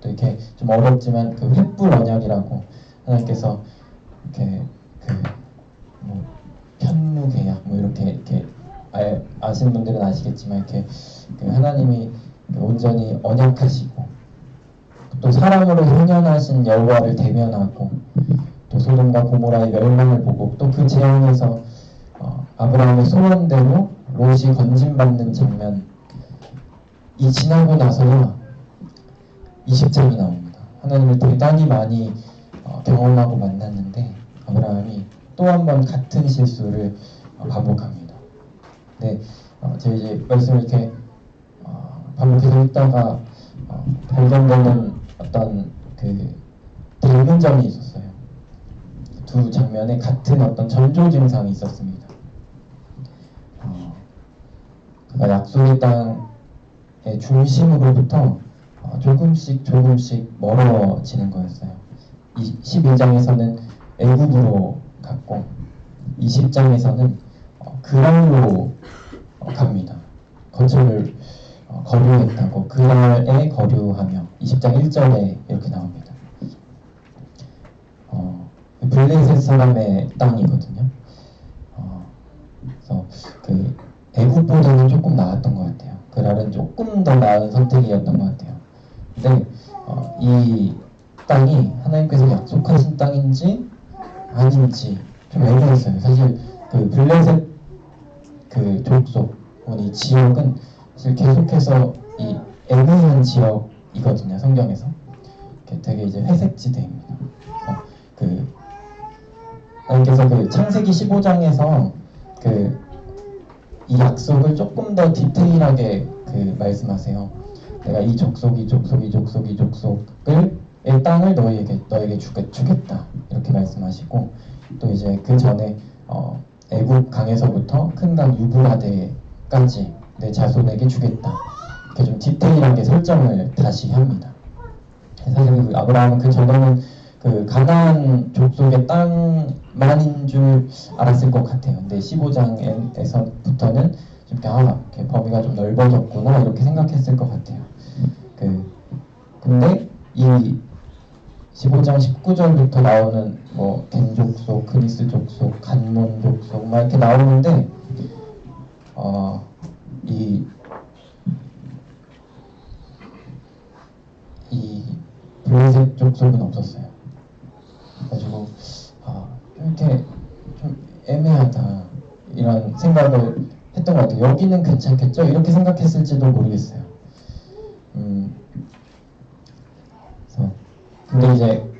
또 이렇게 좀 어렵지만 횃불 언약이라고 하나님께서 이렇게 편무 계약 이렇게 아시는 분들은 아시겠지만 이렇게 하나님이 온전히 언약하시고, 또 사랑으로 현현하신 여호와를 대면하고, 또 소돔과 고모라의 멸망을 보고, 또 그 재앙에서 아브라함의 소원대로 롯이 건진받는 장면이 지나고 나서야 20장이 나옵니다. 하나님을 대단히 많이 경험하고 만났는데 아브라함이 또 한 번 같은 실수를 반복합니다. 네, 제가 이제 말씀을 이렇게 반복해서 읽다가 발견되는 어떤 닮은 점이 있었어요. 두 장면에 같은 어떤 전조 증상이 있었습니다. 그가 약속의 땅의 중심으로부터 조금씩 멀어지는 거였어요. 11장에서는 애굽으로 갔고, 20장에서는 그랄로 갑니다. 거처를 거류했다고, 그날에 거류하며, 20장 1절에 이렇게 나옵니다. 블레셋 사람의 땅이거든요. 그래서 애굽보다는 조금 나았던 것 같아요. 그랄은 조금 더 나은 선택이었던 것 같아요. 근데 이 땅이 하나님께서 약속하신 땅인지 아닌지 좀 애매했어요. 사실 그 블레셋 그 족속, 이 지역은 사실 계속해서 이 애매한 지역이거든요. 성경에서 되게 이제 회색지대입니다. 그래서 그 하나님께서 그 창세기 15장에서 그 이 약속을 조금 더 디테일하게 그 말씀하세요. 내가 이 족속, 이 족속, 이 족속, 이 족속을 의 땅을 너에게 주겠다 이렇게 말씀하시고 또 이제 그 전에 애굽 강에서부터 큰 강 유브라데까지 내 자손에게 주겠다 이렇게 좀 디테일하게 설정을 다시 합니다. 사실 그 아브라함은 그 전에는 그 가나안 족속의 땅만인 줄 알았을 것 같아요. 근데 15장에서부터는 좀 이렇게 범위가 좀 넓어졌구나 이렇게 생각했을 것 같아요. 근데 이 15장 19절부터 나오는 뭐 겐 족속, 그리스 족속, 간몬 족속 막 이렇게 나오는데 이 블레셋 족속은 없었어요. 그래가지고 이렇게 좀 애매하다 이런 생각을 했던 것 같아요. 여기는 괜찮겠죠? 이렇게 생각했을지도 모르겠어요. 그래서 근데 이제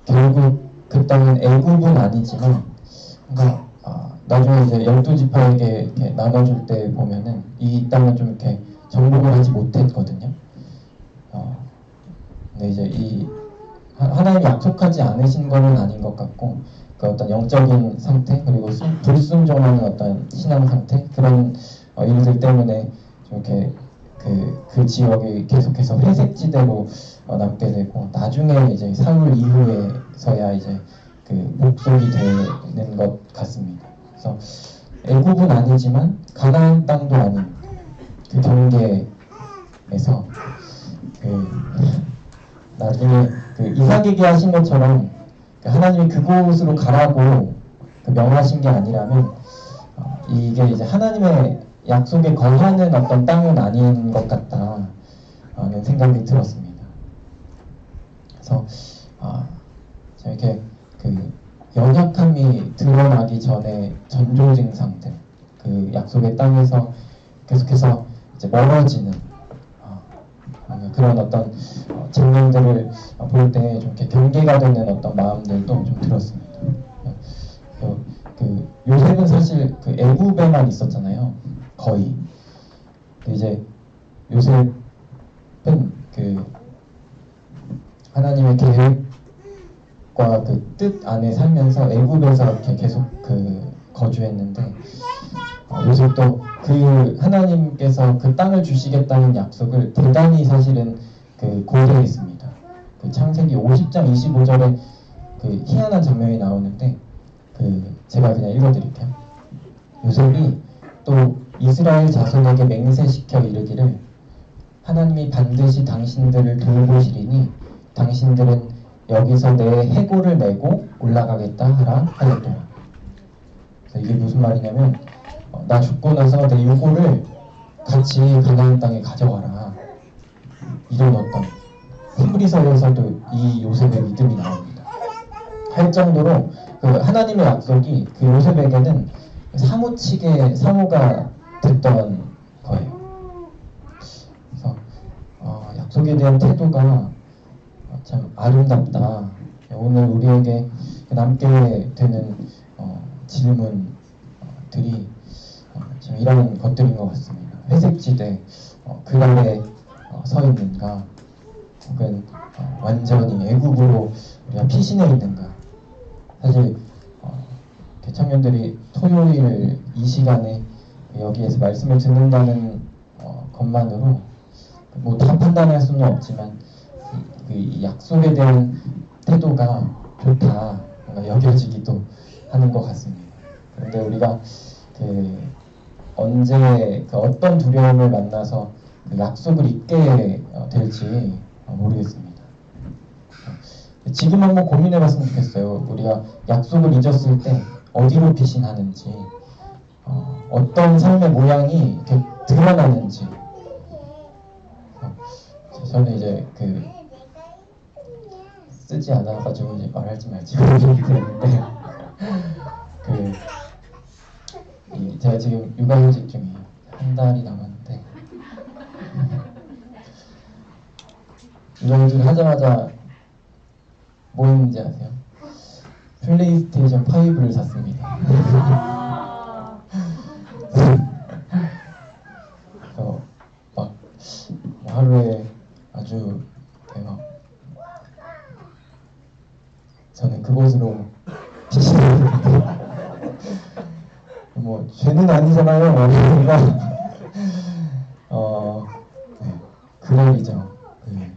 결국 그 땅은 애굽은 아니지만 뭔가 나중에 이제 12지파에게 이렇게 나눠줄 때 보면은 이 땅은 좀 이렇게 정복을 하지 못했거든요. 근데 이제 이 하나님이 약속하지 않으신 거는 아닌 것 같고 그 어떤 영적인 상태 그리고 불순종하는 어떤 신앙 상태 그런 일들 때문에 좀 이렇게 그 지역이 계속해서 회색지대로 남게 되고 나중에 이제 사울 이후에서야 이제 그 목속이 되는 것 같습니다. 그래서 애굽은 아니지만 가나안 땅도 아닌 그 경계에서 나중에 이삭에게 하신 것처럼 하나님이 그곳으로 가라고 명하신 게 아니라면 이게 이제 하나님의 약속에 거하는 어떤 땅은 아닌 것 같다는 생각이 들었습니다. 그래서 이렇게 연약함이 드러나기 전에 전조 증상들, 그 약속의 땅에서 계속해서 이제 멀어지는 그런 어떤 장면들을 볼 때 좀 이렇게 경계가 되는 어떤 마음들도 좀 들었습니다. 요셉은 사실 그 애굽에만 있었잖아요. 거의. 근데 이제 요셉은 하나님의 계획과 그 뜻 안에 살면서 애굽에서 이렇게 계속 거주했는데 요셉도 하나님께서 그 땅을 주시겠다는 약속을 대단히 사실은 고려했습니다. 창세기 50장 25절에 희한한 장면이 나오는데 제가 그냥 읽어드릴게요. 요셉이 또 이스라엘 자손에게 맹세시켜 이르기를 하나님이 반드시 당신들을 돌보시리니 당신들은 여기서 내 해골을 메고 올라가겠다 하라 하였더라. 그래서 이게 무슨 말이냐면 나 죽고 나서 내 유골을 같이 가나안 땅에 가져와라. 이런 어떤 히브리서에서도 이 요셉의 믿음이 나옵니다. 할 정도로 하나님의 약속이 요셉에게는 사무치게 사무가 됐던 거예요. 그래서 약속에 대한 태도가 참 아름답다. 오늘 우리에게 남게 되는 질문들이 참 이런 것들인 것 같습니다. 회색지대 그 아래 서 있는가, 혹은 완전히 애굽으로 우리가 피신해 있는가. 사실 개청년들이 토요일 이 시간에 여기에서 말씀을 듣는다는 것만으로 뭐 다 판단할 수는 없지만 이 약속에 대한 태도가 좋다 뭔가 여겨지기도 하는 것 같습니다. 그런데 우리가 언제 어떤 두려움을 만나서 약속을 잊게 될지 모르겠습니다. 지금 한번 고민해봤으면 좋겠어요. 우리가 약속을 잊었을 때 어디로 피신하는지. 어떤 삶의 모양이 이렇게 드러나는지. 저는 이제 쓰지 않아가지고 이제 말할지 말지 고민되는데 제가 지금 육아휴직 중이에요. 한 달이 남았는데 육아휴직을 하자마자 뭐 했는지 아세요? 플레이스테이션 5를 샀습니다. 그래서 막 하루에 아주 대박. 저는 그곳으로 피신을 뭐 죄는 아니잖아요. 뭔가 네, 그날이죠. 네.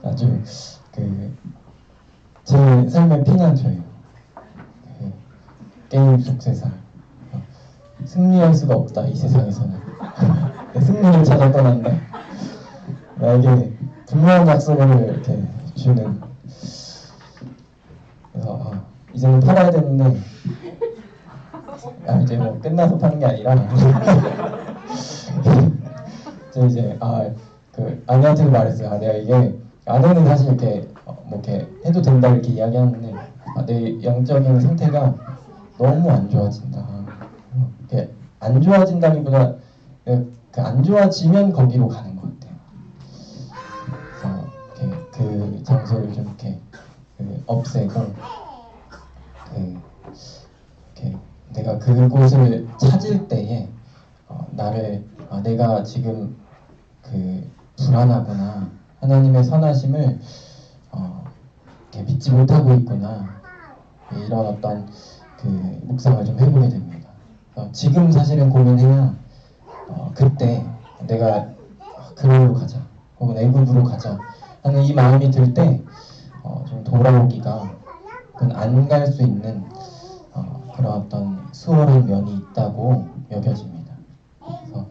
아주 제 삶의 피난처예요. 게임 속 세상. 승리할 수가 없다 이 세상에서는. 승리를 찾아 떠난다. 나에게 분명한 약속을 이렇게 주는. 그래서 이제는 팔아야 되는데 이제 뭐 끝나서 파는 게 아니라 이제 아내한테 말했어요. 내가 이게 아내는 사실 이렇게 뭐 이렇게 해도 된다 이렇게 이야기하는데 내 영적인 상태가 너무 안 좋아진다. 이렇게 안 좋아진다기보다 안 좋아지면 거기로 가는 것 같아요. 그래서 그 장소를 좀 이렇게 없애고 이렇게 내가 그곳을 찾을 때에 내가 지금 불안하구나, 하나님의 선하심을 이렇게 믿지 못하고 있구나, 이런 어떤 묵상을 좀 해보게 됩니다. 지금 사실은 고민해야 그때 내가 그걸로 가자 혹은 애굽으로 가자 하는 이 마음이 들 때 좀 돌아오기가 안 갈 수 있는 그런 어떤 수월한 면이 있다고 여겨집니다. 그래서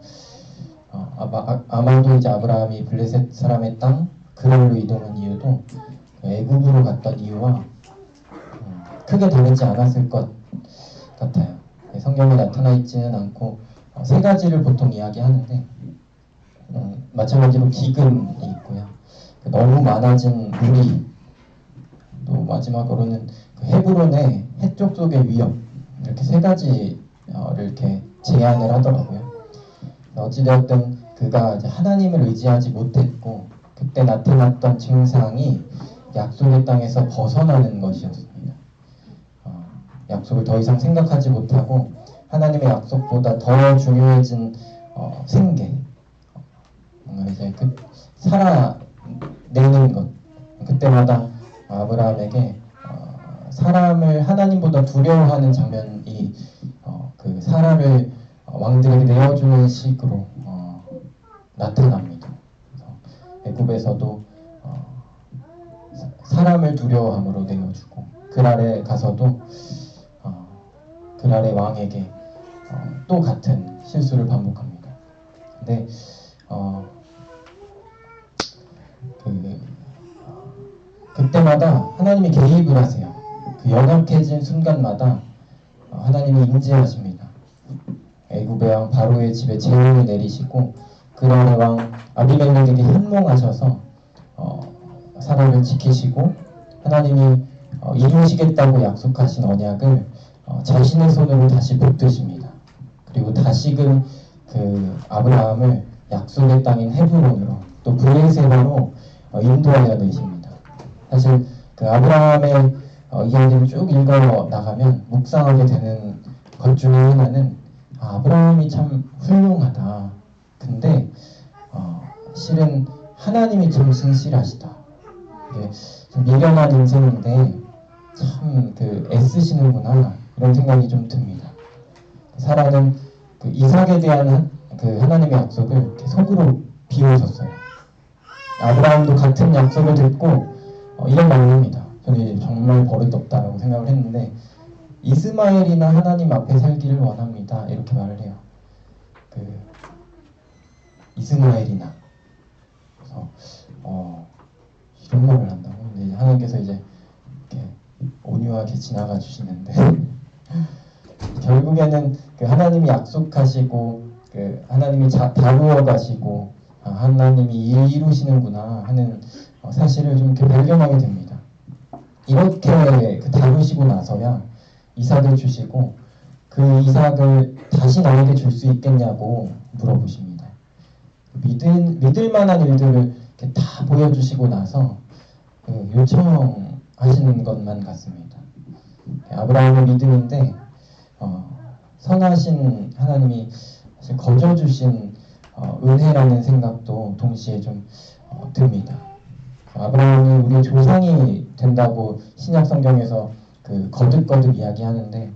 아마도 이제 아브라함이 블레셋 사람의 땅 그랄로 이동한 이유도 애굽으로 갔던 이유와 크게 다르지 않았을 것 같아요. 성경에 나타나 있지는 않고 세 가지를 보통 이야기하는데 마찬가지로 기근이 있고요. 너무 많아진 물이, 또 마지막으로는 헤브론의 해쪽 속의 위협, 이렇게 세 가지를 이렇게 제안을 하더라고요. 어찌되었든 그가 이제 하나님을 의지하지 못했고 그때 나타났던 증상이 약속의 땅에서 벗어나는 것이었습니다. 약속을 더 이상 생각하지 못하고 하나님의 약속보다 더 중요해진 생계, 뭔가 이제 살아내는 것. 그때마다 아브라함에게 사람을 하나님보다 두려워하는 장면이 사라를 왕들에게 내어주는 식으로 나타납니다. 애굽에서도 사람을 두려워함으로 내어주고 그랄에 가서도 그랄의 왕에게 또 같은 실수를 반복합니다. 근데 그때마다 하나님이 개입을 하세요. 연약해진 순간마다 하나님이 임재하십니다. 애굽의 왕 바로의 집에 재앙을 내리시고 그랄의 왕 아비멜렉에게 현몽하셔서 사람을 지키시고 하나님이 이루시겠다고 약속하신 언약을 자신의 손으로 다시 붙드십니다. 그리고 다시금 아브라함을 약속의 땅인 헤브론으로 또 브엘세바로 인도하여 내십니다. 사실 아브라함의 이야기를 쭉 읽어 나가면 묵상하게 되는 것 중에 하나는 아브라함이 참 훌륭하다. 근데 실은 하나님이 참 신실하시다. 이게 좀 미련한 인생인데 참 애쓰시는구나, 이런 생각이 좀 듭니다. 사라는 이삭에 대한 하나님의 약속을 속으로 비웃었어요. 아브라함도 같은 약속을 듣고 이런 말을 합니다. 저는 정말 버릇없다라고 생각을 했는데 이스마엘이나 하나님 앞에 살기를 원합니다, 이렇게 말을 해요. 이스마엘이나. 그래서 이런 말을 한다고. 근데 하나님께서 이제 이렇게 온유하게 지나가 주시는데 결국에는 그 하나님이 약속하시고 그 하나님이 다루어 가시고 하나님이 이루시는구나 하는 사실을 좀 이렇게 발견하게 됩니다. 이렇게 그 다루시고 나서야 이삭을 주시고 그 이삭을 다시 나에게 줄 수 있겠냐고 물어보십니다. 믿을 만한 일들을 이렇게 다 보여주시고 나서 요청하시는 것만 같습니다. 아브라함의 믿음인데 선하신 하나님이 사실 거저주신 은혜라는 생각도 동시에 좀 듭니다. 아브라함이 우리의 조상이 된다고 신약 성경에서 그 거듭거듭 이야기하는데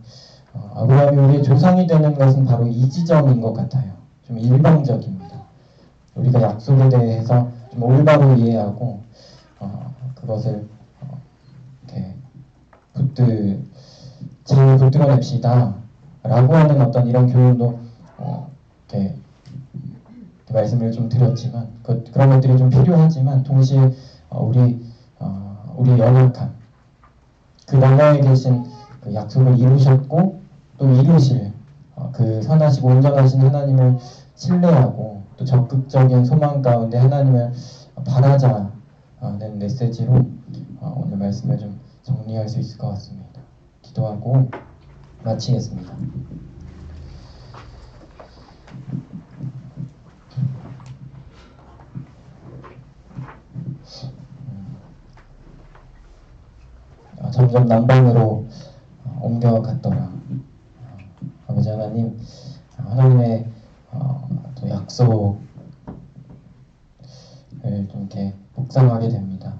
아브라함이 우리의 조상이 되는 것은 바로 이 지점인 것 같아요. 좀 일방적입니다. 우리가 약속에 대해서 좀 올바로 이해하고 그것을 이렇게 잘 붙들어냅시다 라고 하는 어떤 이런 교훈도 이렇게 말씀을 좀 드렸지만 그런 것들이 좀 필요하지만 동시에 우리 연약함 그 나라에 계신 그 약속을 이루셨고 또 이루실 그 선하시고 온전하신 하나님을 신뢰하고 또 적극적인 소망 가운데 하나님을 바라자는 메시지로 오늘 말씀을 좀 정리할 수 있을 것 같습니다. 기도하고 마치겠습니다. 점점 남방으로 옮겨갔더라. 아버지 하나님, 하나님의 또 약속을 좀 이렇게 묵상하게 됩니다.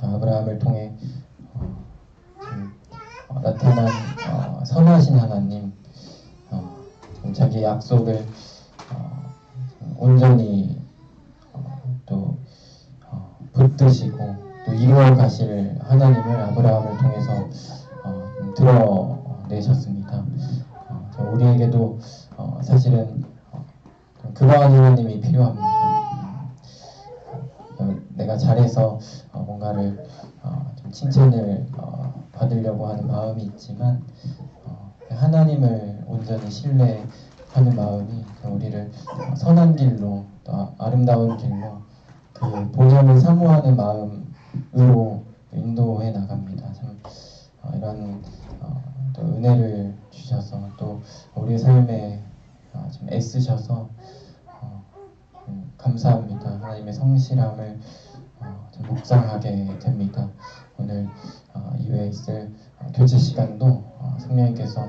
아브라함을 통해 나타난 선하신 하나님, 자기의 약속을 온전히 또 붙드시고 또 이루어 가실 하나님을 아브라함을 통해서 드러내셨습니다. 우리에게도 사실은 그러한 하나님이 필요합니다. 내가 잘해서 뭔가를 좀 칭찬을 받으려고 하는 마음이 있지만 하나님을 온전히 신뢰하는 마음이 우리를 선한 길로 또 아름다운 길로 그 본연을 사모하는 마음으로 인도해 나갑니다. 참 이런 또 은혜를 주셔서 또 우리의 삶에 좀 애쓰셔서 감사합니다. 하나님의 성실함을 좀 묵상하게 됩니다. 오늘 이후에 있을 교제 시간도 성령님께서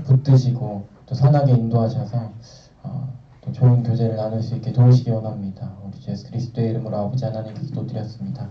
붙드시고 또 선하게 인도하셔서 또 좋은 교제를 나눌 수 있게 도우시기 원합니다. 우리 주 예수 그리스도의 이름으로 아버지 하나님께 기도드렸습니다.